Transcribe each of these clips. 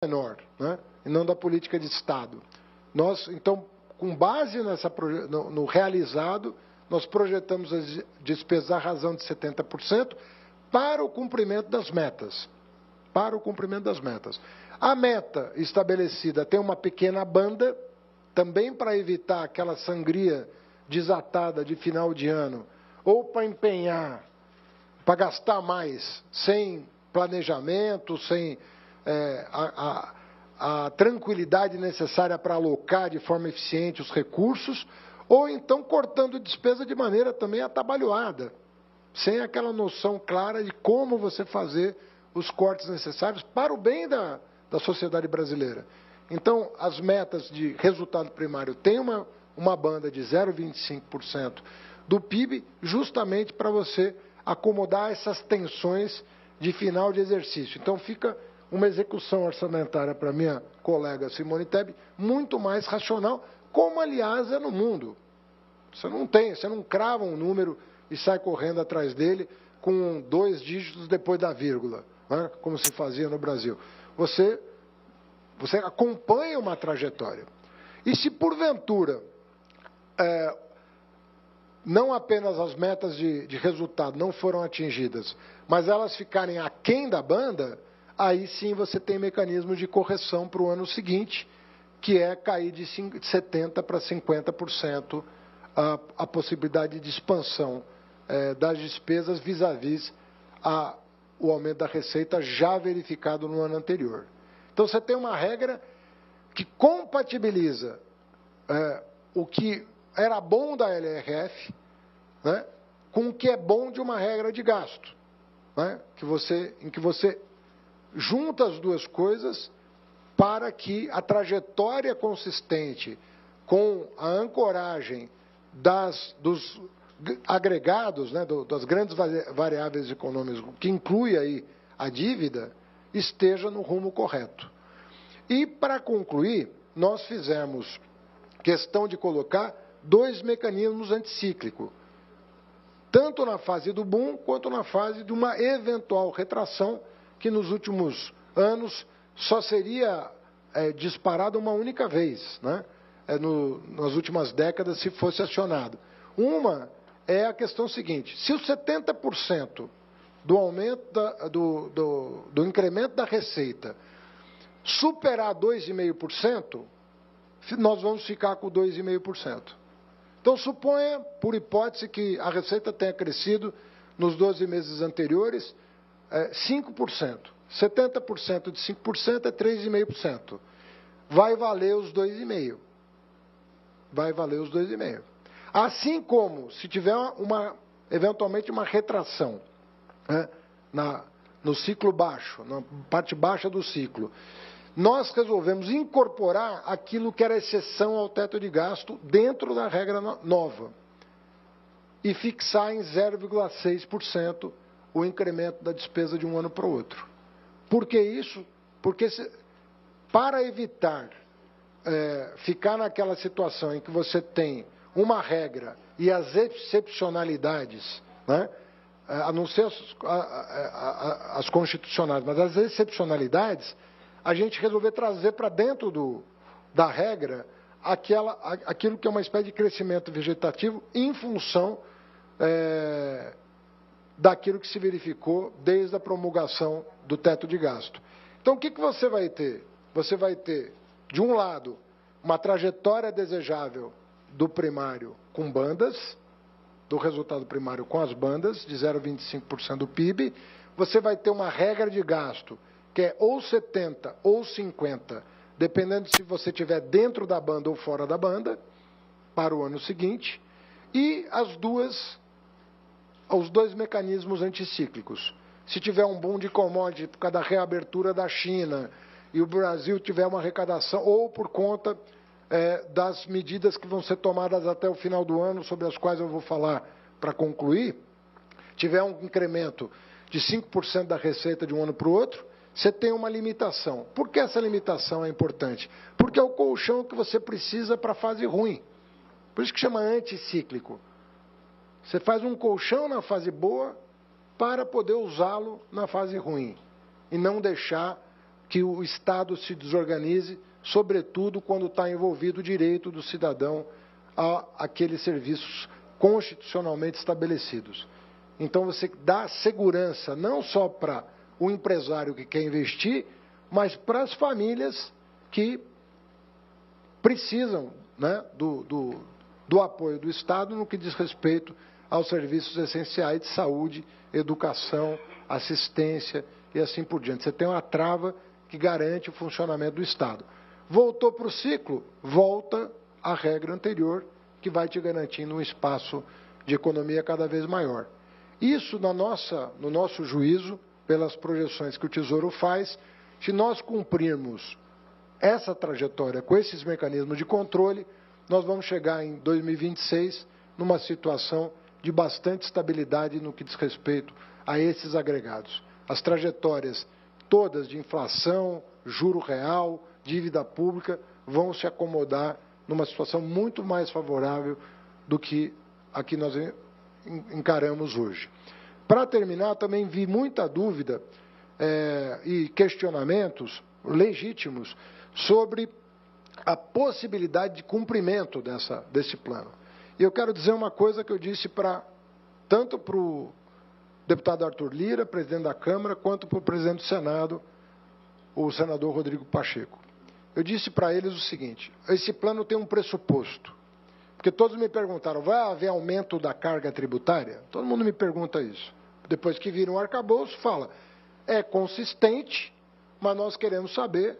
menor, né? E não da política de Estado. Nós, então, com base no realizado, nós projetamos as despesas à razão de 70% para o cumprimento das metas. Para o cumprimento das metas. A meta estabelecida tem uma pequena banda, também para evitar aquela sangria desatada de final de ano, ou para empenhar, para gastar mais, sem planejamento, sem a tranquilidade necessária para alocar de forma eficiente os recursos, ou então cortando despesa de maneira também atabalhoada, sem aquela noção clara de como você fazer os cortes necessários para o bem da sociedade brasileira. Então, as metas de resultado primário têm uma banda de 0,25% do PIB, justamente para você acomodar essas tensões de final de exercício. Então, fica uma execução orçamentária para minha colega Simone Tebet muito mais racional, como, aliás, é no mundo. Você não crava um número e sai correndo atrás dele com 2 dígitos depois da vírgula, né, como se fazia no Brasil. Você acompanha uma trajetória. E se, porventura, não apenas as metas de resultado não foram atingidas, mas elas ficarem aquém da banda, aí sim você tem mecanismos de correção para o ano seguinte, que é cair de 70% para 50% a possibilidade de expansão das despesas vis-à-vis o aumento da receita já verificado no ano anterior. Então, você tem uma regra que compatibiliza o que era bom da LRF, né, com o que é bom de uma regra de gasto, né, em que você junta as duas coisas para que a trajetória consistente com a ancoragem dos agregados, né, das grandes variáveis econômicas, que inclui aí a dívida, esteja no rumo correto. E, para concluir, nós fizemos questão de colocar 2 mecanismos anticíclicos, tanto na fase do boom, quanto na fase de uma eventual retração, que nos últimos anos só seria disparada uma única vez, né? Nas últimas décadas, se fosse acionado. Uma é a questão seguinte: se os 70% do aumento do incremento da receita superar 2,5%, nós vamos ficar com 2,5%. Então, suponha, por hipótese, que a receita tenha crescido nos 12 meses anteriores 5%. 70% de 5% é 3,5%. Vai valer os 2,5%. Vai valer os 2,5%. Assim como, se tiver eventualmente uma retração, né, no ciclo baixo, na parte baixa do ciclo, nós resolvemos incorporar aquilo que era exceção ao teto de gasto dentro da regra nova e fixar em 0,6% o incremento da despesa de um ano para o outro. Por que isso? Porque para evitar ficar naquela situação em que você tem uma regra e as excepcionalidades, né, a não ser as constitucionais, mas as excepcionalidades, a gente resolveu trazer para dentro da regra aquilo que é uma espécie de crescimento vegetativo em função daquilo que se verificou desde a promulgação do teto de gasto. Então, o que você vai ter? Você vai ter, de um lado, uma trajetória desejável do primário com bandas, do resultado primário com as bandas, de 0,25% do PIB. Você vai ter uma regra de gasto, que é ou 70% ou 50%, dependendo se você estiver dentro da banda ou fora da banda, para o ano seguinte, e os 2 mecanismos anticíclicos. Se tiver um boom de commodity por causa da reabertura da China e o Brasil tiver uma arrecadação, ou por conta das medidas que vão ser tomadas até o final do ano, sobre as quais eu vou falar para concluir, tiver um incremento de 5% da receita de um ano para o outro, você tem uma limitação. Por que essa limitação é importante? Porque é o colchão que você precisa para a fase ruim. Por isso que chama anticíclico. Você faz um colchão na fase boa para poder usá-lo na fase ruim. E não deixar que o Estado se desorganize, sobretudo quando está envolvido o direito do cidadão àqueles serviços constitucionalmente estabelecidos. Então, você dá segurança não só para o empresário que quer investir, mas para as famílias que precisam, né, do apoio do Estado no que diz respeito aos serviços essenciais de saúde, educação, assistência e assim por diante. Você tem uma trava que garante o funcionamento do Estado. Voltou para o ciclo, volta à regra anterior, que vai te garantindo um espaço de economia cada vez maior. Isso, no nosso juízo, pelas projeções que o Tesouro faz, se nós cumprirmos essa trajetória com esses mecanismos de controle, nós vamos chegar em 2026 numa situação de bastante estabilidade no que diz respeito a esses agregados. As trajetórias todas de inflação, juro real, dívida pública, vão se acomodar numa situação muito mais favorável do que a que nós encaramos hoje. Para terminar, também vi muita dúvida e questionamentos legítimos sobre a possibilidade de cumprimento desse plano. E eu quero dizer uma coisa que eu disse tanto para o deputado Arthur Lira, presidente da Câmara, quanto para o presidente do Senado, o senador Rodrigo Pacheco. Eu disse para eles o seguinte: esse plano tem um pressuposto. Porque todos me perguntaram, vai haver aumento da carga tributária? Todo mundo me pergunta isso. Depois que viram o arcabouço, fala, é consistente, mas nós queremos saber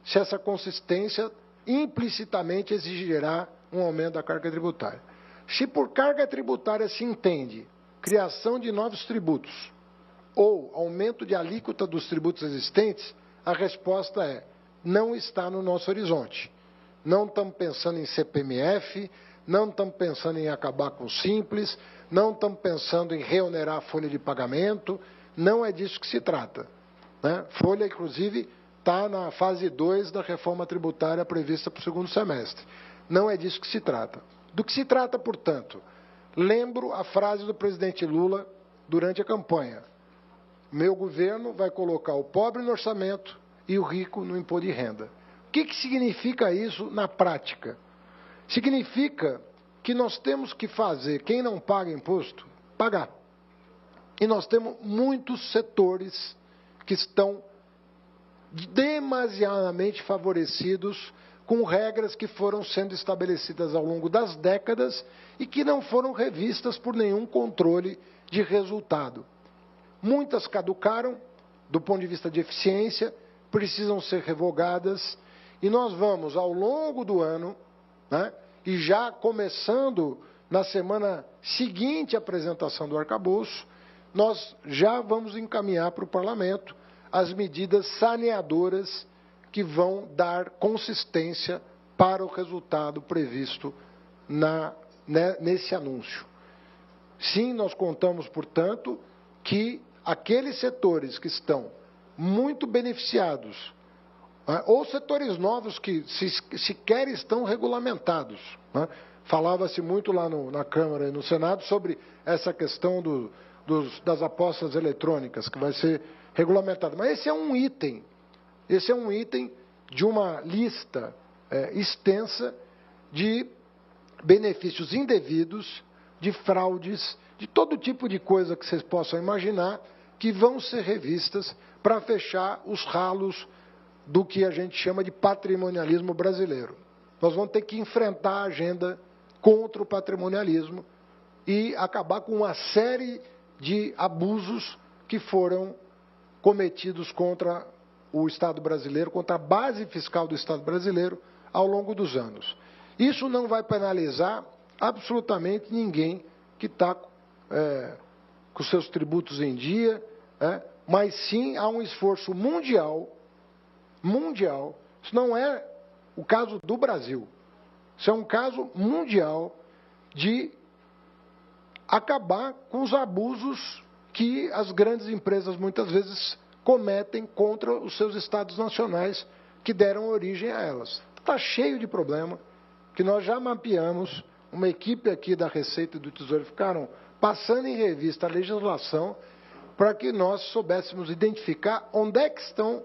se essa consistência implicitamente exigirá um aumento da carga tributária. Se por carga tributária se entende criação de novos tributos ou aumento de alíquota dos tributos existentes, a resposta é, não está no nosso horizonte. Não estamos pensando em CPMF, não estamos pensando em acabar com o Simples, não estamos pensando em reonerar a folha de pagamento, não é disso que se trata, né? Folha, inclusive, está na fase 2 da reforma tributária prevista para o segundo semestre. Não é disso que se trata. Do que se trata, portanto, lembro a frase do presidente Lula durante a campanha. Meu governo vai colocar o pobre no orçamento e o rico no imposto de renda. O que significa isso na prática? Significa que nós temos que fazer, quem não paga imposto, pagar. E nós temos muitos setores que estão demasiadamente favorecidos com regras que foram sendo estabelecidas ao longo das décadas e que não foram revistas por nenhum controle de resultado. Muitas caducaram, do ponto de vista de eficiência, precisam ser revogadas, e nós vamos, ao longo do ano, né, e já começando na semana seguinte à apresentação do arcabouço, nós já vamos encaminhar para o Parlamento as medidas saneadoras que vão dar consistência para o resultado previsto nesse anúncio. Sim, nós contamos, portanto, que aqueles setores que estão muito beneficiados, ou setores novos que sequer estão regulamentados, né? Falava-se muito lá na Câmara e no Senado sobre essa questão das apostas eletrônicas, que vai ser regulamentada. Mas esse é um item de uma lista extensa de benefícios indevidos, de fraudes, de todo tipo de coisa que vocês possam imaginar, que vão ser revistas para fechar os ralos do que a gente chama de patrimonialismo brasileiro. Nós vamos ter que enfrentar a agenda contra o patrimonialismo e acabar com uma série de abusos que foram cometidos contra o Estado brasileiro, contra a base fiscal do Estado brasileiro ao longo dos anos. Isso não vai penalizar absolutamente ninguém que está com seus tributos em dia, mas sim há um esforço mundial, isso não é o caso do Brasil, isso é um caso mundial de acabar com os abusos que as grandes empresas muitas vezes cometem contra os seus estados nacionais que deram origem a elas. Está cheio de problema, que nós já mapeamos, uma equipe aqui da Receita e do Tesouro ficaram passando em revista a legislação para que nós soubéssemos identificar onde é que estão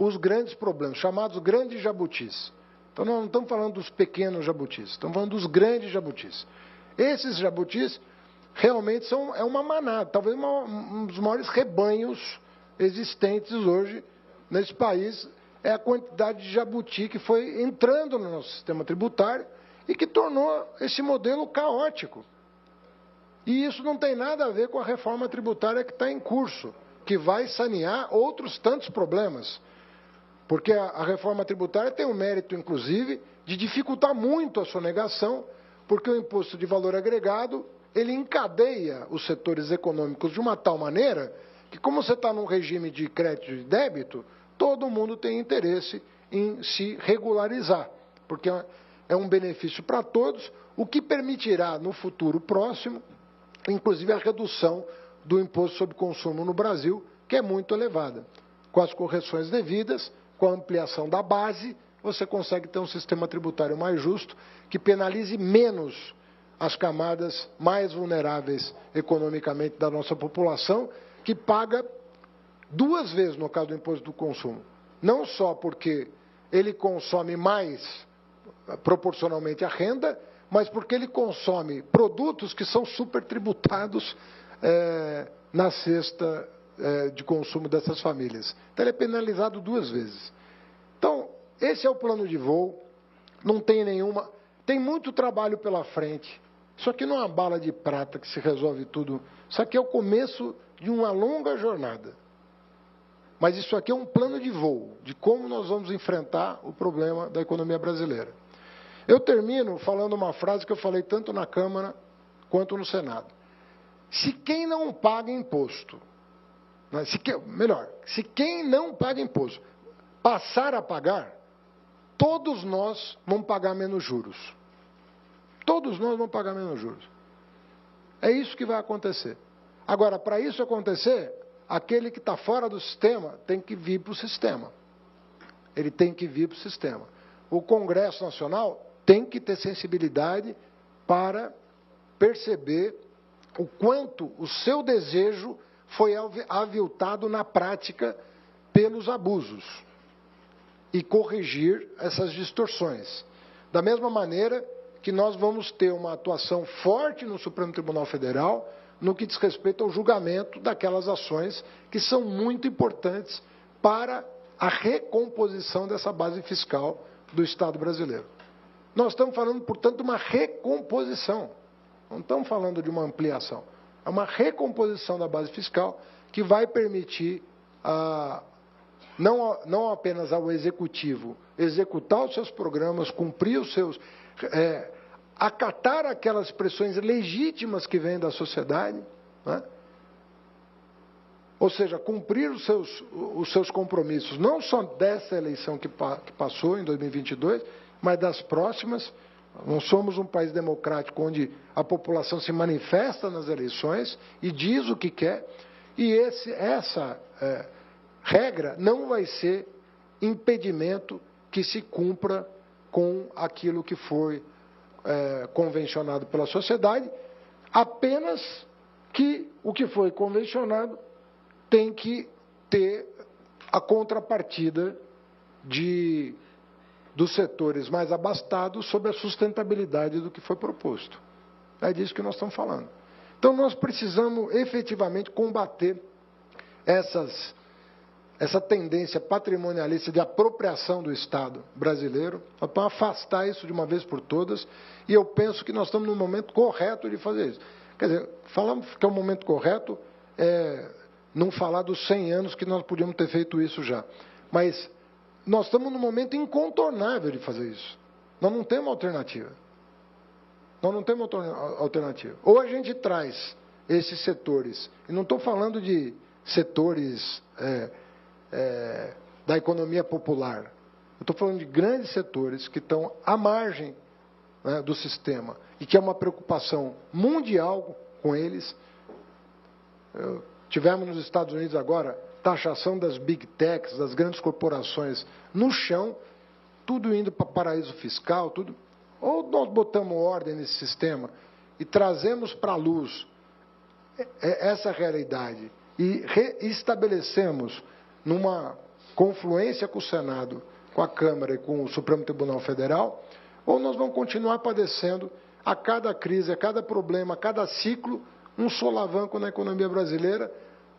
os grandes problemas, chamados grandes jabutis. Então, nós não estamos falando dos pequenos jabutis, estamos falando dos grandes jabutis. Esses jabutis realmente é uma manada, talvez um dos maiores rebanhos existentes hoje nesse país, é a quantidade de jabuti que foi entrando no nosso sistema tributário e que tornou esse modelo caótico. E isso não tem nada a ver com a reforma tributária que está em curso, que vai sanear outros tantos problemas. Porque a reforma tributária tem o mérito, inclusive, de dificultar muito a sonegação, porque o imposto de valor agregado, ele encadeia os setores econômicos de uma tal maneira que, como você está num regime de crédito e débito, todo mundo tem interesse em se regularizar, porque é um benefício para todos, o que permitirá, no futuro próximo, inclusive a redução do imposto sobre consumo no Brasil, que é muito elevada. Com as correções devidas, com a ampliação da base, você consegue ter um sistema tributário mais justo, que penalize menos as camadas mais vulneráveis economicamente da nossa população, que paga duas vezes no caso do imposto do consumo. Não só porque ele consome mais proporcionalmente à renda, mas porque ele consome produtos que são supertributados na cesta de consumo dessas famílias. Então, ele é penalizado duas vezes. Então, esse é o plano de voo, não tem nenhuma... Tem muito trabalho pela frente. Isso aqui não é uma bala de prata que se resolve tudo. Isso aqui é o começo de uma longa jornada. Mas isso aqui é um plano de voo, de como nós vamos enfrentar o problema da economia brasileira. Eu termino falando uma frase que eu falei tanto na Câmara quanto no Senado. Se quem não paga imposto, se quem não paga imposto passar a pagar, todos nós vamos pagar menos juros. Todos nós vamos pagar menos juros. É isso que vai acontecer. Agora, para isso acontecer, aquele que está fora do sistema tem que vir para o sistema. Ele tem que vir para o sistema. O Congresso Nacional tem que ter sensibilidade para perceber o quanto o seu desejo foi aviltado na prática pelos abusos e corrigir essas distorções. Da mesma maneira que nós vamos ter uma atuação forte no Supremo Tribunal Federal no que diz respeito ao julgamento daquelas ações que são muito importantes para a recomposição dessa base fiscal do Estado brasileiro. Nós estamos falando, portanto, de uma recomposição. Não estamos falando de uma ampliação. É uma recomposição da base fiscal que vai permitir não apenas ao Executivo executar os seus programas, cumprir os seus... acatar aquelas pressões legítimas que vêm da sociedade, né? Ou seja, cumprir os seus compromissos, não só dessa eleição que passou em 2022, mas das próximas. Nós somos um país democrático onde a população se manifesta nas eleições e diz o que quer, e essa regra não vai ser impedimento que se cumpra com aquilo que foi convencionado pela sociedade, apenas que o que foi convencionado tem que ter a contrapartida dos setores mais abastados sobre a sustentabilidade do que foi proposto. É disso que nós estamos falando. Então, nós precisamos efetivamente combater essa tendência patrimonialista de apropriação do Estado brasileiro, para afastar isso de uma vez por todas, e eu penso que nós estamos no momento correto de fazer isso. Quer dizer, falamos que é o momento correto, não falar dos 100 anos que nós podíamos ter feito isso já, mas nós estamos no momento incontornável de fazer isso. Nós não temos alternativa. Nós não temos alternativa. Ou a gente traz esses setores, e não estou falando de setores da economia popular, eu estou falando de grandes setores que estão à margem, né, do sistema, e que é uma preocupação mundial com eles. Tivemos nos Estados Unidos agora taxação das big techs, das grandes corporações no chão, tudo indo para paraíso fiscal, tudo. Ou nós botamos ordem nesse sistema e trazemos para a luz essa realidade e estabelecemos numa confluência com o Senado, com a Câmara e com o Supremo Tribunal Federal, ou nós vamos continuar padecendo a cada crise, a cada problema, a cada ciclo, um solavanco na economia brasileira,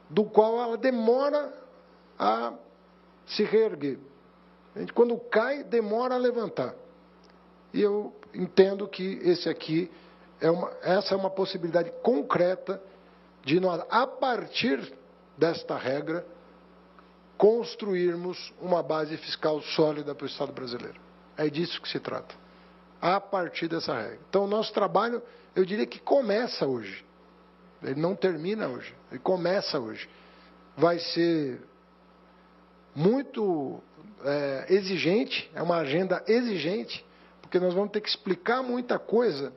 do qual ela demora a se reerguer. A gente, quando cai, demora a levantar. E eu entendo que essa é uma possibilidade concreta de nós, a partir desta regra, construirmos uma base fiscal sólida para o Estado brasileiro. É disso que se trata. A partir dessa regra. Então, o nosso trabalho, eu diria que começa hoje. Ele não termina hoje, ele começa hoje. Vai ser muito exigente, é uma agenda exigente, porque nós vamos ter que explicar muita coisa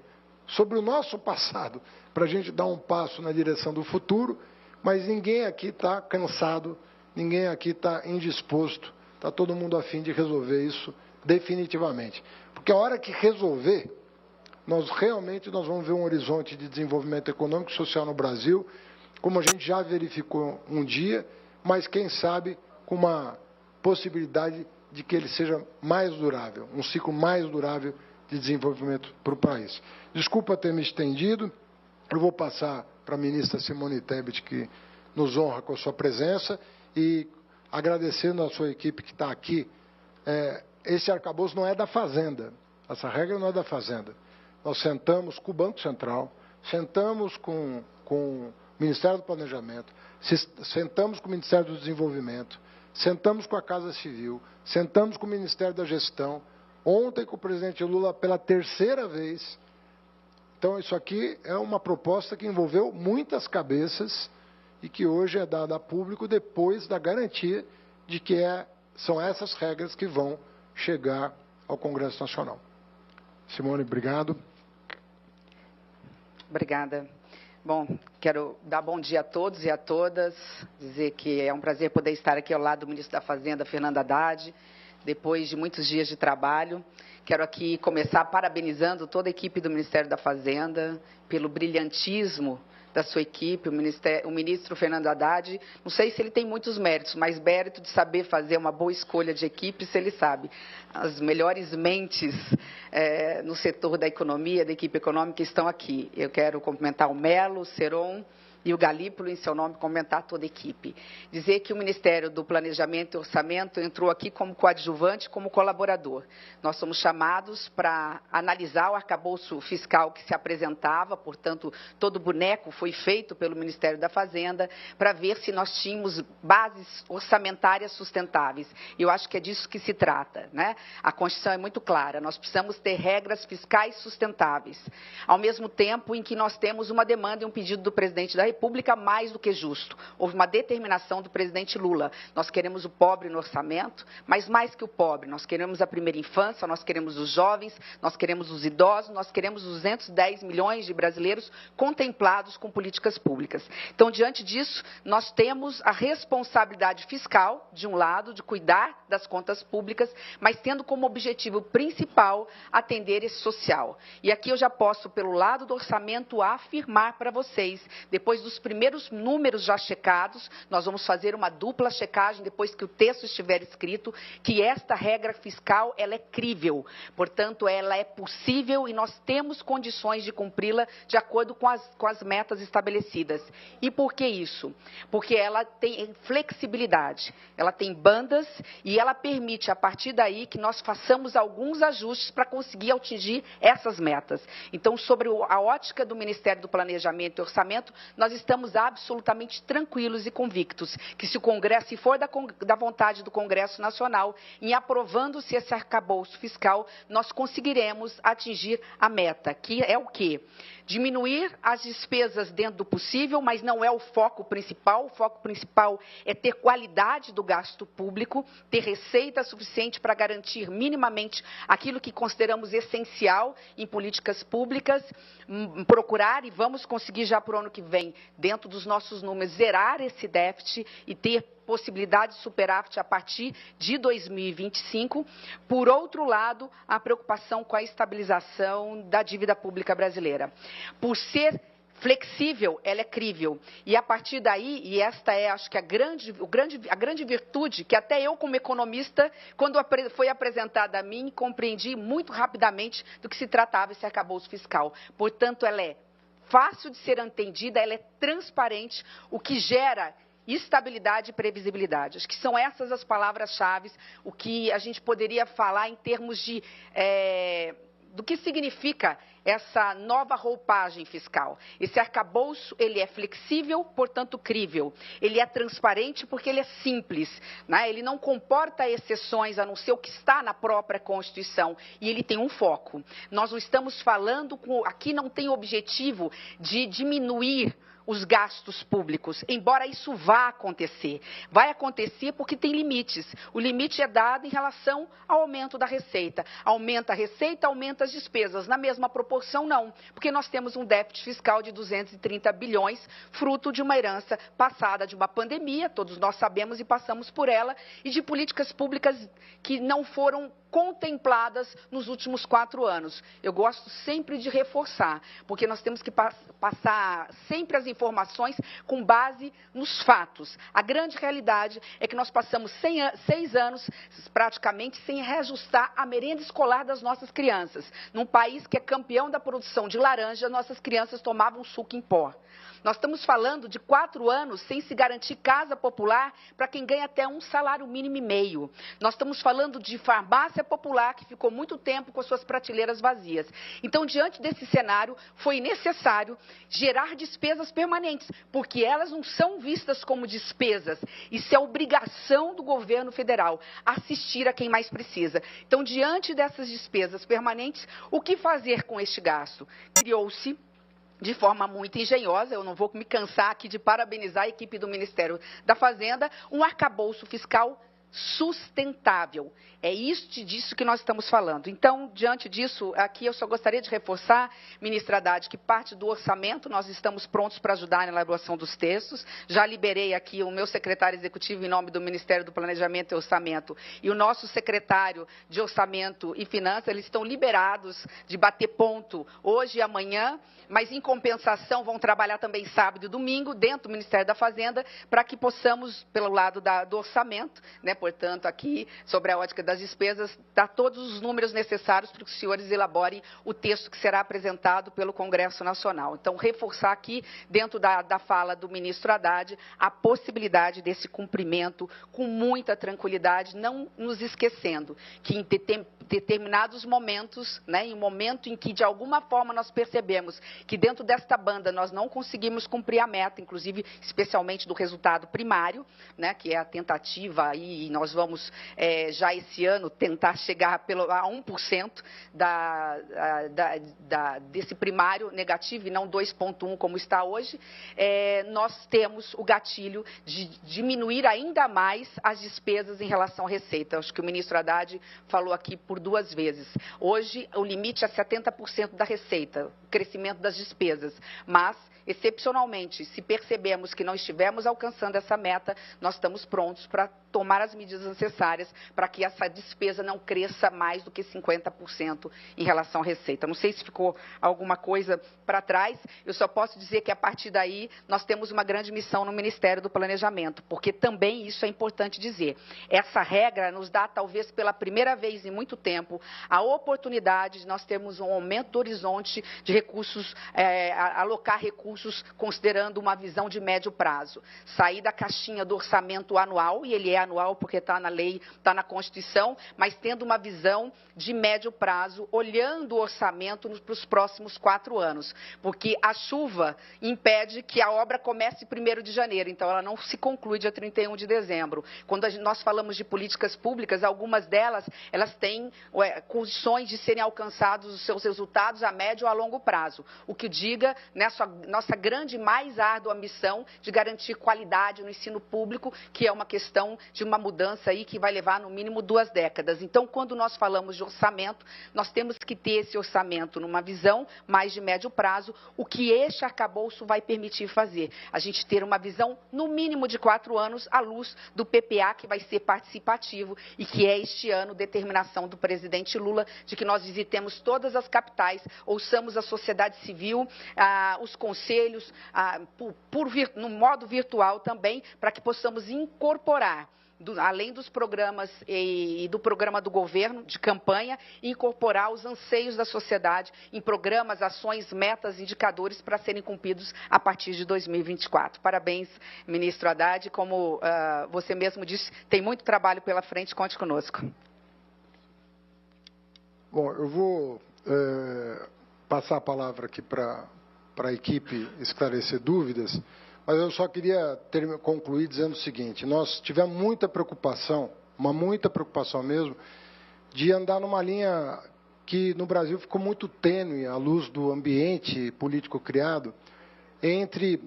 sobre o nosso passado, para a gente dar um passo na direção do futuro, mas ninguém aqui está cansado, ninguém aqui está indisposto, está todo mundo a fim de resolver isso definitivamente. Porque a hora que resolver, nós vamos ver um horizonte de desenvolvimento econômico e social no Brasil, como a gente já verificou um dia, mas quem sabe com uma possibilidade de que ele seja mais durável, um ciclo mais durável de desenvolvimento para o país. Desculpa ter me estendido, eu vou passar para a ministra Simone Tebet, que nos honra com a sua presença, e agradecendo a sua equipe que está aqui. Esse arcabouço não é da Fazenda, essa regra não é da Fazenda. Nós sentamos com o Banco Central, sentamos com o Ministério do Planejamento, sentamos com o Ministério do Desenvolvimento, sentamos com a Casa Civil, sentamos com o Ministério da Gestão, ontem com o presidente Lula pela terceira vez. Então, isso aqui é uma proposta que envolveu muitas cabeças e que hoje é dada a público depois da garantia de que são essas regras que vão chegar ao Congresso Nacional. Simone, obrigado. Obrigada. Bom, quero dar bom dia a todos e a todas, dizer que é um prazer poder estar aqui ao lado do ministro da Fazenda, Fernando Haddad, depois de muitos dias de trabalho. Quero aqui começar parabenizando toda a equipe do Ministério da Fazenda pelo brilhantismo da sua equipe, o ministro Fernando Haddad. Não sei se ele tem muitos méritos, mas mérito de saber fazer uma boa escolha de equipe, se ele sabe. As melhores mentes no setor da economia, da equipe econômica, estão aqui. Eu quero cumprimentar o Melo, o Seron e o Galípolo, em seu nome, comentar toda a equipe. Dizer que o Ministério do Planejamento e Orçamento entrou aqui como coadjuvante, como colaborador. Nós somos chamados para analisar o arcabouço fiscal que se apresentava, portanto, todo boneco foi feito pelo Ministério da Fazenda, para ver se nós tínhamos bases orçamentárias sustentáveis. E eu acho que é disso que se trata, né? A Constituição é muito clara, nós precisamos ter regras fiscais sustentáveis, ao mesmo tempo em que nós temos uma demanda e um pedido do presidente da República mais do que justo. Houve uma determinação do presidente Lula. Nós queremos o pobre no orçamento, mas mais que o pobre, nós queremos a primeira infância, nós queremos os jovens, nós queremos os idosos, nós queremos 210 milhões de brasileiros contemplados com políticas públicas. Então, diante disso, nós temos a responsabilidade fiscal, de um lado, de cuidar das contas públicas, mas tendo como objetivo principal atender esse social. E aqui eu já posso, pelo lado do orçamento, afirmar para vocês, depois dos primeiros números já checados, nós vamos fazer uma dupla checagem depois que o texto estiver escrito, que esta regra fiscal, ela é crível, portanto, ela é possível e nós temos condições de cumpri-la de acordo com as metas estabelecidas. E por que isso? Porque ela tem flexibilidade, ela tem bandas e ela permite, a partir daí, que nós façamos alguns ajustes para conseguir atingir essas metas. Então, sobre a ótica do Ministério do Planejamento e Orçamento, nós estamos absolutamente tranquilos e convictos que se o Congresso, se for da vontade do Congresso Nacional, em aprovando-se esse arcabouço fiscal, nós conseguiremos atingir a meta, que é o quê? Diminuir as despesas dentro do possível, mas não é o foco principal. O foco principal é ter qualidade do gasto público, ter receita suficiente para garantir minimamente aquilo que consideramos essencial em políticas públicas, procurar, e vamos conseguir já para o ano que vem, dentro dos nossos números, zerar esse déficit e ter possibilidade de superávit a partir de 2025. Por outro lado, a preocupação com a estabilização da dívida pública brasileira. Por ser flexível, ela é crível. E a partir daí, e esta é, acho que a grande virtude, que até eu, como economista, quando foi apresentada a mim, compreendi muito rapidamente do que se tratava esse arcabouço fiscal. Portanto, ela é fácil de ser entendida, ela é transparente, o que gera estabilidade e previsibilidade. Acho que são essas as palavras-chave, o que a gente poderia falar em termos de... do que significa essa nova roupagem fiscal. Esse arcabouço, ele é flexível, portanto crível. Ele é transparente porque ele é simples, né? Ele não comporta exceções, a não ser o que está na própria Constituição. E ele tem um foco. Nós não estamos falando, aqui não tem objetivo de diminuir os gastos públicos, embora isso vá acontecer. Vai acontecer porque tem limites. O limite é dado em relação ao aumento da receita. Aumenta a receita, aumenta as despesas. Na mesma proporção, não, porque nós temos um déficit fiscal de 230 bilhões, fruto de uma herança passada de uma pandemia, todos nós sabemos e passamos por ela, e de políticas públicas que não foram contempladas nos últimos 4 anos. Eu gosto sempre de reforçar, porque nós temos que passar sempre as informações com base nos fatos. A grande realidade é que nós passamos 6 anos praticamente sem reajustar a merenda escolar das nossas crianças. Num país que é campeão da produção de laranja, nossas crianças tomavam suco em pó. Nós estamos falando de 4 anos sem se garantir casa popular para quem ganha até um salário mínimo e meio. Nós estamos falando de farmácia popular que ficou muito tempo com as suas prateleiras vazias. Então, diante desse cenário, foi necessário gerar despesas permanentes, porque elas não são vistas como despesas. Isso é obrigação do governo federal, assistir a quem mais precisa. Então, diante dessas despesas permanentes, o que fazer com este gasto? Criou-se, de forma muito engenhosa, eu não vou me cansar aqui de parabenizar a equipe do Ministério da Fazenda, um arcabouço fiscal sustentável. É disso que nós estamos falando. Então, diante disso, aqui eu só gostaria de reforçar, ministra Haddad, que parte do orçamento nós estamos prontos para ajudar na elaboração dos textos. Já liberei aqui o meu secretário executivo em nome do Ministério do Planejamento e Orçamento e o nosso secretário de Orçamento e Finanças, eles estão liberados de bater ponto hoje e amanhã, mas em compensação vão trabalhar também sábado e domingo dentro do Ministério da Fazenda para que possamos, pelo lado do orçamento, né, portanto, aqui, sobre a ótica das despesas, dar todos os números necessários para que os senhores elaborem o texto que será apresentado pelo Congresso Nacional. Então, reforçar aqui, dentro da fala do ministro Haddad, a possibilidade desse cumprimento com muita tranquilidade, não nos esquecendo que em determinados momentos, né, em um momento em que, de alguma forma, nós percebemos que dentro desta banda nós não conseguimos cumprir a meta, inclusive, especialmente do resultado primário, né, que é a tentativa, e nós vamos, já esse ano, tentar chegar a 1% desse primário negativo, e não 2,1% como está hoje, nós temos o gatilho de diminuir ainda mais as despesas em relação à receita. Acho que o ministro Haddad falou aqui por 2 vezes. Hoje, o limite é 70% da receita, o crescimento das despesas, mas, excepcionalmente, se percebemos que não estivermos alcançando essa meta, nós estamos prontos para tomar as medidas necessárias para que essa despesa não cresça mais do que 50% em relação à receita. Não sei se ficou alguma coisa para trás, eu só posso dizer que a partir daí nós temos uma grande missão no Ministério do Planejamento, porque também isso é importante dizer. Essa regra nos dá, talvez pela primeira vez em muito tempo, a oportunidade de nós termos um aumento do horizonte de recursos, alocar recursos considerando uma visão de médio prazo. Sair da caixinha do orçamento anual, e ele é anual porque está na lei, está na Constituição, mas tendo uma visão de médio prazo, olhando o orçamento para os próximos 4 anos, porque a chuva impede que a obra comece 1º de janeiro, então ela não se conclui dia 31 de dezembro. Quando nós falamos de políticas públicas, algumas delas, elas têm condições de serem alcançados os seus resultados a médio ou a longo prazo, o que diga nessa nossa grande e mais árdua missão de garantir qualidade no ensino público, que é uma questão de uma mudança aí que vai levar no mínimo 2 décadas. Então, quando nós falamos de orçamento, nós temos que ter esse orçamento numa visão mais de médio prazo, o que este arcabouço vai permitir fazer. A gente ter uma visão no mínimo de 4 anos à luz do PPA, que vai ser participativo e que é este ano determinação do presidente Lula de que nós visitemos todas as capitais, ouçamos a sociedade civil, os conselhos, no modo virtual também, para que possamos incorporar, além dos programas e do programa do governo de campanha, incorporar os anseios da sociedade em programas, ações, metas, indicadores para serem cumpridos a partir de 2024. Parabéns, ministro Haddad. Como você mesmo disse, tem muito trabalho pela frente, conte conosco. Bom, eu vou passar a palavra aqui para a equipe esclarecer dúvidas, mas eu só queria concluir dizendo o seguinte: nós tivemos muita preocupação mesmo, de andar numa linha que no Brasil ficou muito tênue à luz do ambiente político criado, entre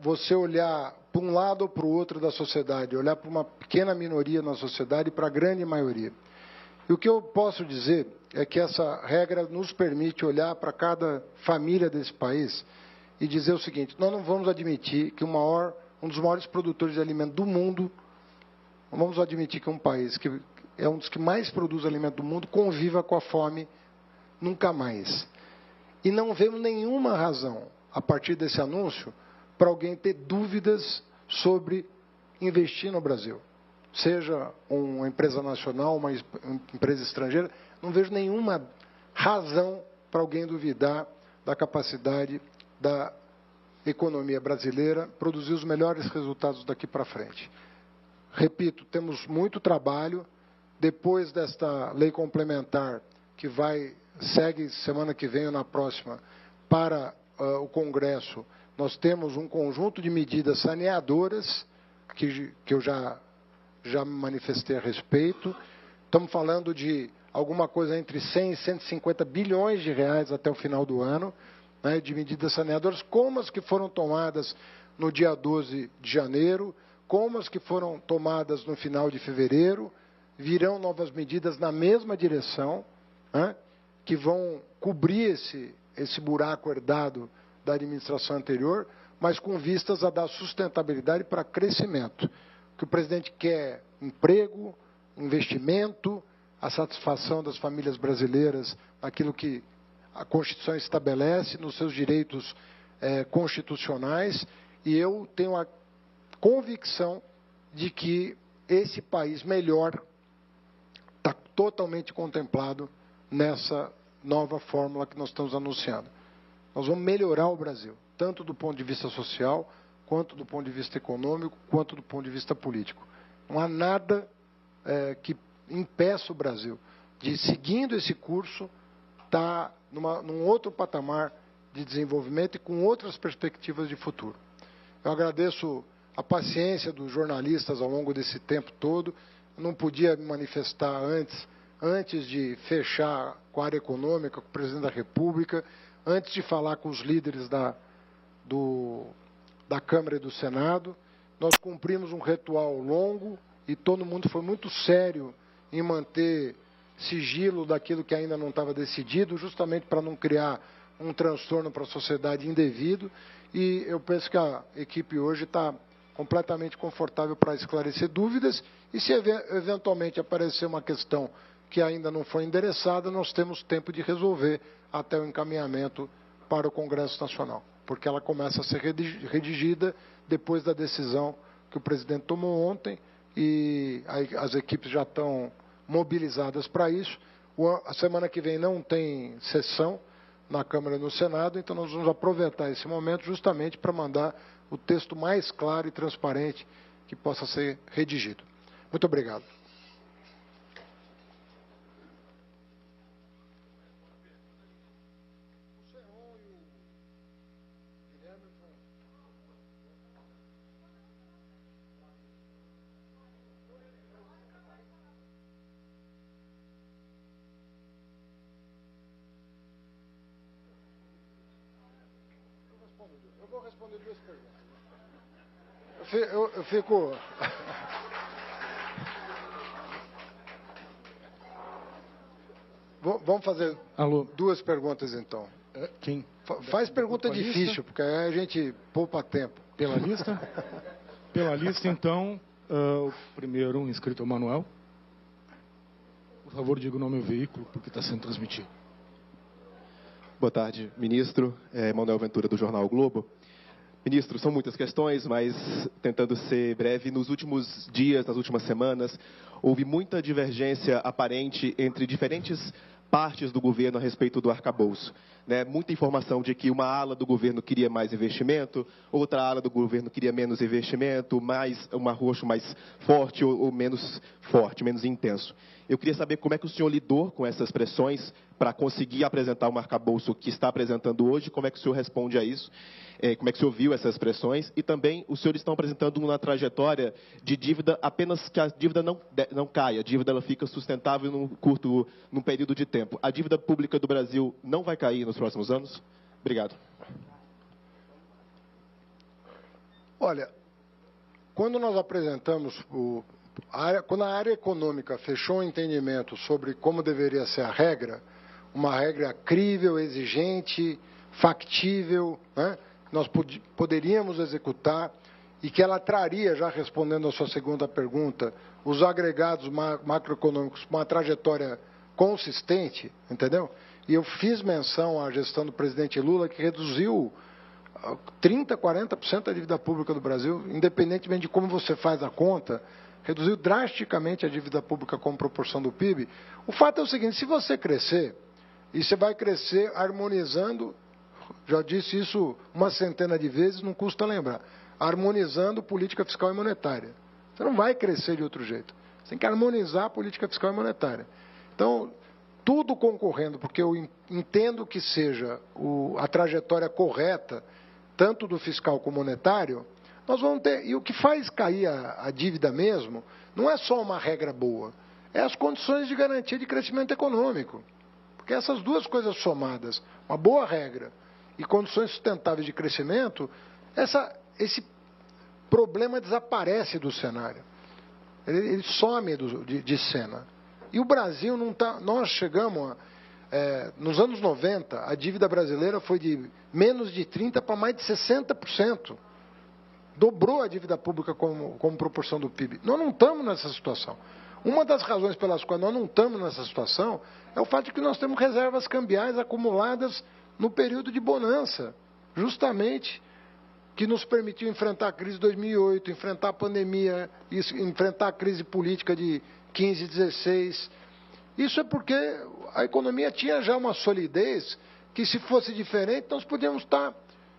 você olhar para um lado ou para o outro da sociedade, olhar para uma pequena minoria na sociedade e para a grande maioria. E o que eu posso dizer é que essa regra nos permite olhar para cada família desse país e dizer o seguinte: nós não vamos admitir que um dos maiores produtores de alimento do mundo, não vamos admitir que um país que é um dos que mais produz alimento do mundo conviva com a fome nunca mais. E não vemos nenhuma razão, a partir desse anúncio, para alguém ter dúvidas sobre investir no Brasil. Seja uma empresa nacional, uma empresa estrangeira, não vejo nenhuma razão para alguém duvidar da capacidade da economia brasileira produzir os melhores resultados daqui para frente. Repito, temos muito trabalho. Depois desta lei complementar, que segue semana que vem ou na próxima, para o Congresso, nós temos um conjunto de medidas saneadoras, que eu já me manifestei a respeito. Estamos falando de alguma coisa entre 100 e 150 bilhões de reais até o final do ano, né, de medidas saneadoras, como as que foram tomadas no dia 12 de janeiro, como as que foram tomadas no final de fevereiro. Virão novas medidas na mesma direção, né, que vão cobrir esse buraco herdado da administração anterior, mas com vistas a dar sustentabilidade para crescimento. O que o presidente quer: emprego, investimento, a satisfação das famílias brasileiras naquilo que a Constituição estabelece, nos seus direitos constitucionais, e eu tenho a convicção de que esse país melhor está totalmente contemplado nessa nova fórmula que nós estamos anunciando. Nós vamos melhorar o Brasil, tanto do ponto de vista social, quanto do ponto de vista econômico, quanto do ponto de vista político. Não há nada que impeça o Brasil de, seguindo esse curso, estar num outro patamar de desenvolvimento e com outras perspectivas de futuro. Eu agradeço a paciência dos jornalistas ao longo desse tempo todo. Eu não podia me manifestar antes de fechar com a área econômica, com o presidente da República, antes de falar com os líderes da Câmara e do Senado. Nós cumprimos um ritual longo e todo mundo foi muito sério em manter sigilo daquilo que ainda não estava decidido, justamente para não criar um transtorno para a sociedade indevido. E eu penso que a equipe hoje está completamente confortável para esclarecer dúvidas, e se eventualmente aparecer uma questão que ainda não foi endereçada, nós temos tempo de resolver até o encaminhamento para o Congresso Nacional, porque ela começa a ser redigida depois da decisão que o presidente tomou ontem, e as equipes já estão mobilizadas para isso. A semana que vem não tem sessão na Câmara e no Senado, então nós vamos aproveitar esse momento justamente para mandar o texto mais claro e transparente que possa ser redigido. Muito obrigado. Eu vou responder duas perguntas. eu fico... Vamos fazer duas perguntas, então. Quem? Faz pergunta difícil, porque aí a gente poupa tempo. Pela lista? Pela lista, então, o primeiro inscrito é o Manuel. Por favor, diga o nome do veículo, porque está sendo transmitido. Boa tarde, ministro. Manuel Ventura, do Jornal o Globo. Ministro, são muitas questões, mas tentando ser breve, nos últimos dias, nas últimas semanas, houve muita divergência aparente entre diferentes partes do governo a respeito do arcabouço. Muita informação de que uma ala do governo queria mais investimento, outra ala do governo queria menos investimento, um arroxo mais forte ou menos forte, menos intenso. Eu queria saber como é que o senhor lidou com essas pressões para conseguir apresentar o arcabouço que está apresentando hoje, como é que o senhor responde a isso, como é que o senhor viu essas pressões, e também os senhores estão apresentando uma trajetória de dívida, apenas que a dívida não caia, a dívida ela fica sustentável num período de tempo. A dívida pública do Brasil não vai cair nos próximos anos? Obrigado. Olha, quando nós apresentamos quando a área econômica fechou um entendimento sobre como deveria ser a regra, uma regra crível, exigente, factível, nós poderíamos executar, e que ela traria, já respondendo a sua segunda pergunta, os agregados macroeconômicos com uma trajetória consistente, entendeu? E eu fiz menção à gestão do presidente Lula, que reduziu 30%, 40% da dívida pública do Brasil, independentemente de como você faz a conta, reduziu drasticamente a dívida pública como proporção do PIB. O fato é o seguinte: se você crescer, e você vai crescer harmonizando, já disse isso uma centena de vezes, não custa lembrar, harmonizando política fiscal e monetária. Você não vai crescer de outro jeito. Você tem que harmonizar a política fiscal e monetária. Então, tudo concorrendo, porque eu entendo que seja a trajetória correta, tanto do fiscal como monetário, nós vamos ter. E o que faz cair a dívida mesmo, não é só uma regra boa, é as condições de garantia de crescimento econômico. Porque essas duas coisas somadas, uma boa regra e condições sustentáveis de crescimento, esse problema desaparece do cenário. Ele some de cena. E o Brasil não está... Nós chegamos nos anos 90, a dívida brasileira foi de menos de 30% para mais de 60%. Dobrou a dívida pública como proporção do PIB. Nós não estamos nessa situação. Uma das razões pelas quais nós não estamos nessa situação é o fato de que nós temos reservas cambiais acumuladas no período de bonança, justamente, que nos permitiu enfrentar a crise de 2008, enfrentar a pandemia, enfrentar a crise política de 15, 16. Isso é porque a economia tinha já uma solidez que, se fosse diferente, nós podíamos estar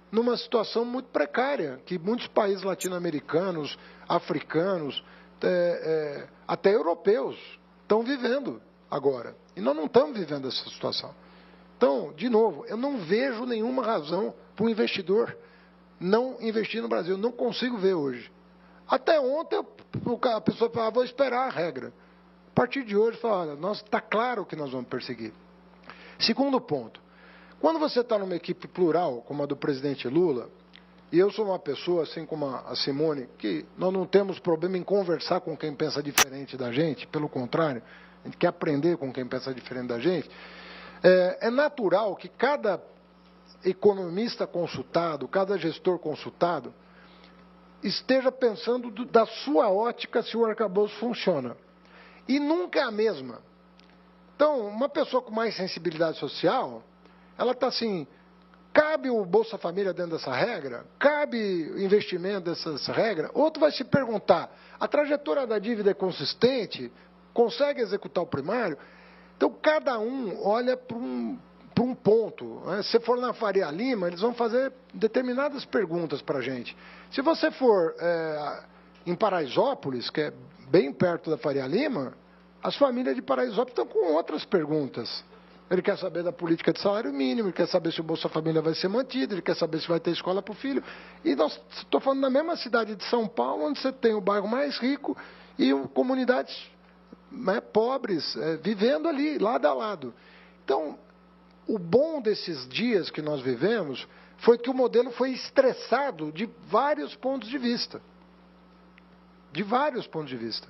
numa situação muito precária, que muitos países latino-americanos, africanos, até europeus estão vivendo agora. E nós não estamos vivendo essa situação. Então, de novo, eu não vejo nenhuma razão para o investidor não investir no Brasil. Não consigo ver hoje. Até ontem a pessoa falava: vou esperar a regra. A partir de hoje, fala: olha, está claro que nós vamos perseguir. Segundo ponto: quando você está numa equipe plural, como a do presidente Lula, e eu sou uma pessoa, assim como a Simone, que nós não temos problema em conversar com quem pensa diferente da gente, pelo contrário, a gente quer aprender com quem pensa diferente da gente, é natural que cada economista consultado, cada gestor consultado, esteja pensando da sua ótica se o arcabouço funciona. E nunca é a mesma. Então, uma pessoa com mais sensibilidade social, ela está assim: cabe o Bolsa Família dentro dessa regra? Cabe o investimento dessa regra? Outro vai se perguntar: a trajetória da dívida é consistente? Consegue executar o primário? Então, cada um olha para um ponto. Se for na Faria Lima, eles vão fazer determinadas perguntas para a gente. Se você for em Paraisópolis, que é bem perto da Faria Lima, as famílias de Paraisópolis estão com outras perguntas. Ele quer saber da política de salário mínimo, ele quer saber se o Bolsa Família vai ser mantido, ele quer saber se vai ter escola para o filho. E estou falando da mesma cidade de São Paulo, onde você tem o bairro mais rico e comunidades pobres vivendo ali, lado a lado. Então, o bom desses dias que nós vivemos foi que o modelo foi estressado de vários pontos de vista. de vários pontos de vista.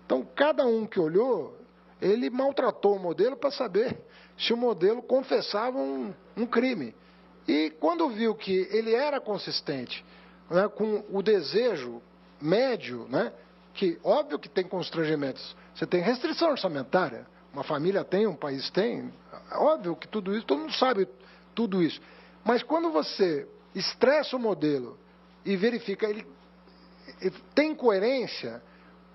Então, cada um que olhou, ele maltratou o modelo para saber se o modelo confessava um crime. E quando viu que ele era consistente, né, com o desejo médio, né, que óbvio que tem constrangimentos, você tem restrição orçamentária, uma família tem, um país tem, óbvio que tudo isso, todo mundo sabe tudo isso. Mas quando você estressa o modelo e verifica, ele tem coerência,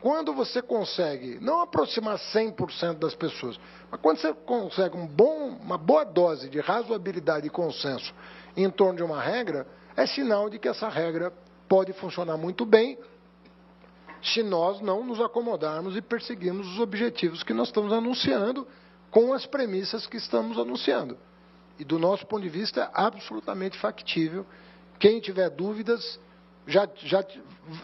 quando você consegue, não aproximar 100% das pessoas, mas quando você consegue uma boa dose de razoabilidade e consenso em torno de uma regra, é sinal de que essa regra pode funcionar muito bem se nós não nos acomodarmos e perseguirmos os objetivos que nós estamos anunciando com as premissas que estamos anunciando. E do nosso ponto de vista, é absolutamente factível. Quem tiver dúvidas,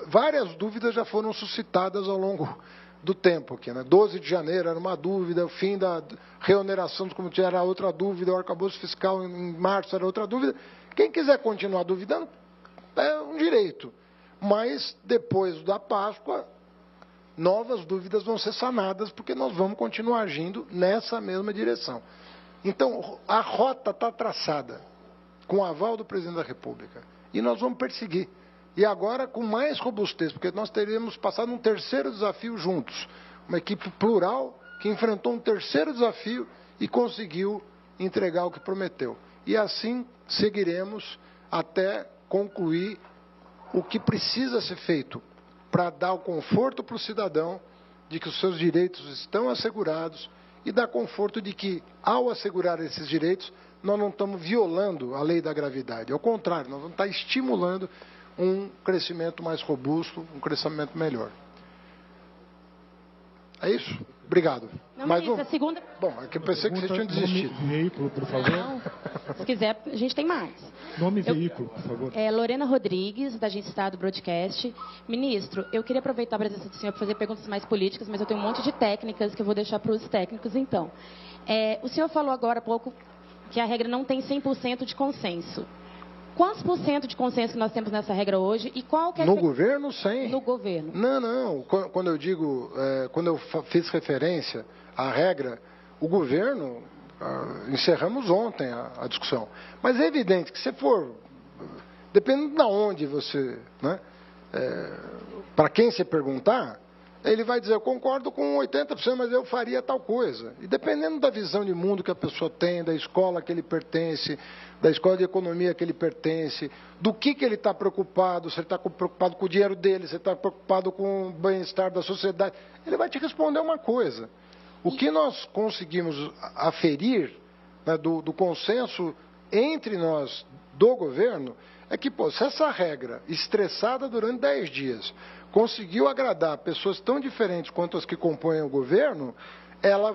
várias dúvidas já foram suscitadas ao longo do tempo aqui, né? 12 de janeiro era uma dúvida, o fim da reoneração dos comitês era outra dúvida, o arcabouço fiscal em março era outra dúvida. Quem quiser continuar duvidando, é um direito. Mas depois da Páscoa, novas dúvidas vão ser sanadas, porque nós vamos continuar agindo nessa mesma direção. Então, a rota está traçada, com o aval do presidente da República, e nós vamos perseguir. E agora com mais robustez, porque nós teríamos passado um terceiro desafio juntos. Uma equipe plural que enfrentou um terceiro desafio e conseguiu entregar o que prometeu. E assim seguiremos até concluir o que precisa ser feito para dar o conforto para o cidadão de que os seus direitos estão assegurados e dar conforto de que, ao assegurar esses direitos, nós não estamos violando a lei da gravidade. Ao contrário, nós vamos estar estimulando um crescimento mais robusto, um crescimento melhor. É isso? Obrigado. Não, ministro, a segunda... Bom, é que eu pensei que vocês tinham desistido. Nome e veículo, por favor. Não, se quiser, a gente tem mais. Nome e veículo, por favor. Lorena Rodrigues, da Agência Estado Broadcast. Ministro, eu queria aproveitar a presença do senhor para fazer perguntas mais políticas, mas eu tenho um monte de técnicas que eu vou deixar para os técnicos, então. O senhor falou agora há pouco que a regra não tem 100% de consenso. Quantos por cento de consenso que nós temos nessa regra hoje e qual que é... No governo, 100. No governo. Não. Quando eu digo, quando eu fiz referência à regra, o governo, encerramos ontem a discussão. Mas é evidente que se for, dependendo de onde você, né, para quem você perguntar, ele vai dizer, eu concordo com 80%, mas eu faria tal coisa. E dependendo da visão de mundo que a pessoa tem, da escola que ele pertence, da escola de economia que ele pertence, do que ele está preocupado, se ele está preocupado com o dinheiro dele, se ele está preocupado com o bem-estar da sociedade, ele vai te responder uma coisa. O que nós conseguimos aferir, né, do consenso entre nós do governo é que, se essa regra, estressada durante 10 dias, conseguiu agradar pessoas tão diferentes quanto as que compõem o governo, ela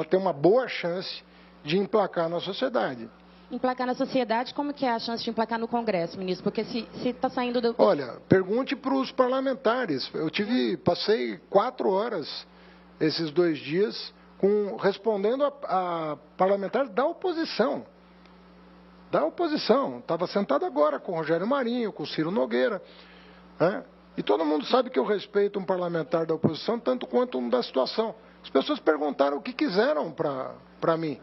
tem uma boa chance de emplacar na sociedade. Emplacar na sociedade, como que é a chance de emplacar no Congresso, ministro? Porque se está saindo do... Olha, pergunte para os parlamentares. Passei 4 horas esses 2 dias respondendo a parlamentares da oposição. Da oposição. Estava sentado agora com o Rogério Marinho, com o Ciro Nogueira, né? E todo mundo sabe que eu respeito um parlamentar da oposição tanto quanto um da situação. As pessoas perguntaram o que quiseram para mim.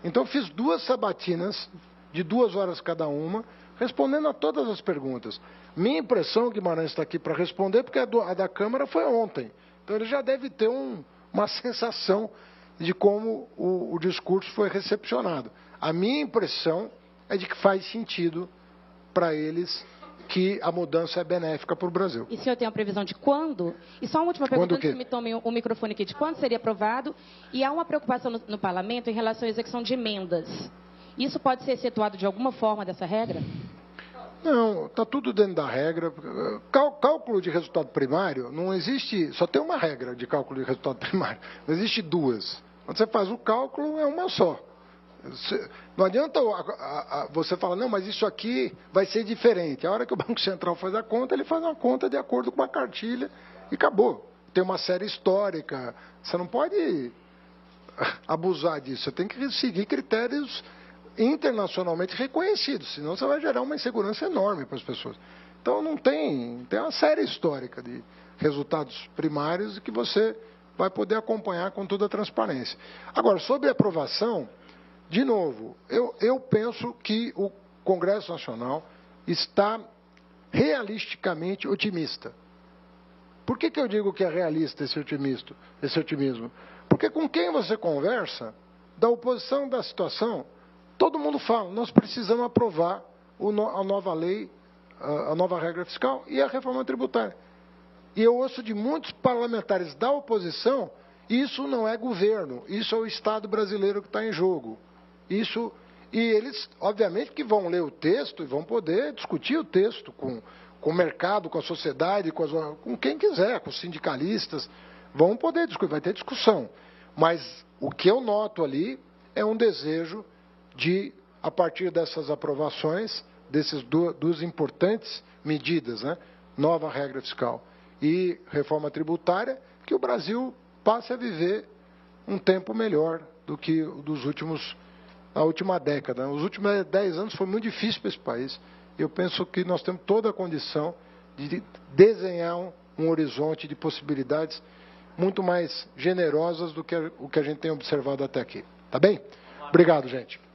Então eu fiz 2 sabatinas de 2 horas cada uma, respondendo a todas as perguntas. Minha impressão, Guimarães está aqui para responder, porque a da Câmara foi ontem. Então ele já deve ter uma sensação de como o discurso foi recepcionado. A minha impressão é de que faz sentido para eles que a mudança é benéfica para o Brasil. E o senhor tem uma previsão de quando? E só uma última pergunta, antes que me tome o microfone aqui, de quando seria aprovado? E há uma preocupação no parlamento em relação à execução de emendas. Isso pode ser excetuado de alguma forma dessa regra? Não, está tudo dentro da regra. Cálculo de resultado primário, não existe, só tem uma regra de cálculo de resultado primário, não existe 2. Quando você faz o cálculo, é uma só. Não adianta você falar, não, mas isso aqui vai ser diferente. A hora que o Banco Central faz a conta, ele faz uma conta de acordo com uma cartilha e acabou. Tem uma série histórica. Você não pode abusar disso. Você tem que seguir critérios internacionalmente reconhecidos, senão você vai gerar uma insegurança enorme para as pessoas. Então não tem uma série histórica resultados primários e que você vai poder acompanhar com toda a transparência. Agora, sobre a aprovação, de novo, eu penso que o Congresso Nacional está realisticamente otimista. Por que eu digo que é realista esse otimismo? Porque com quem você conversa, da oposição da situação, todo mundo fala, nós precisamos aprovar a nova lei, a nova regra fiscal e a reforma tributária. E eu ouço de muitos parlamentares da oposição, isso não é governo, isso é o Estado brasileiro que está em jogo. E eles, obviamente, que vão ler o texto e vão poder discutir o texto com o mercado, com a sociedade, com quem quiser, com os sindicalistas, vão poder discutir, vai ter discussão. Mas o que eu noto ali é um desejo de, a partir dessas aprovações, desses duas importantes medidas, né? Nova regra fiscal e reforma tributária, que o Brasil passe a viver um tempo melhor do que a última década. Os últimos 10 anos foi muito difícil para esse país. Eu penso que nós temos toda a condição de desenhar um horizonte de possibilidades muito mais generosas do que o que a gente tem observado até aqui. Tá bem? Obrigado, gente.